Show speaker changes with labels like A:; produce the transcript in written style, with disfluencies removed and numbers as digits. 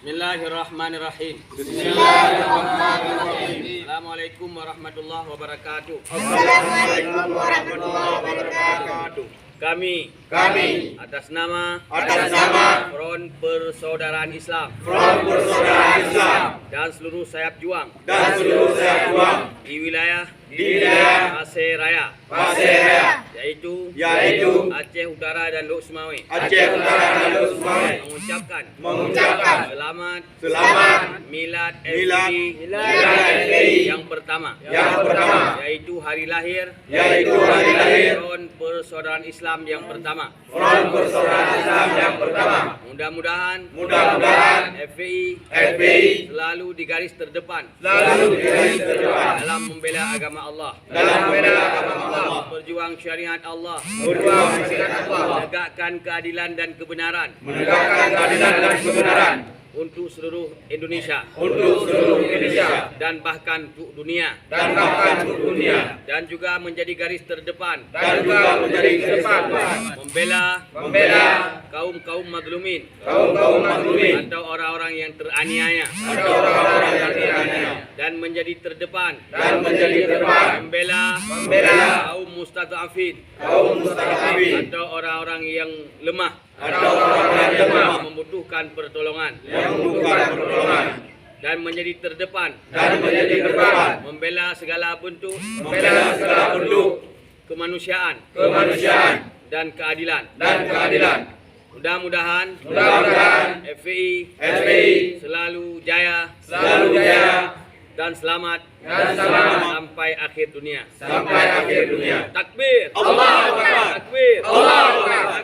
A: Bismillahirrahmanirrahim.
B: Bismillahirrahmanirrahim.
A: Assalamualaikum warahmatullahi wabarakatuh.
B: Assalamualaikum warahmatullahi wabarakatuh.
A: Kami atas nama Front Persaudaraan Islam
B: Front Persaudaraan Islam
A: dan seluruh sayap juang di wilayah Pasir Raya, yaitu Aceh Utara dan Lok Sumawe, mengucapkan selamat Milad FPI yang pertama, yaitu hari lahir Front Persaudaraan Islam yang pertama. Mudah-mudahan FPI selalu di garis terdepan dalam membela agama Allah, berjuang syariat Allah, menegakkan keadilan dan kebenaran untuk seluruh Indonesia dan bahkan untuk dunia, dan juga menjadi garis terdepan membela kaum mazlumin atau orang-orang yang teraniaya, dan menjadi terdepan membela kaum mustadhafin atau orang-orang yang lemah membutuhkan pertolongan, dan menjadi terdepan membela segala bentuk kemanusiaan dan keadilan. Mudah-mudahan FPI selalu jaya dan selamat sampai akhir dunia. Takbir.
B: Allahu Akbar.
A: Takbir.
B: Allahu Akbar.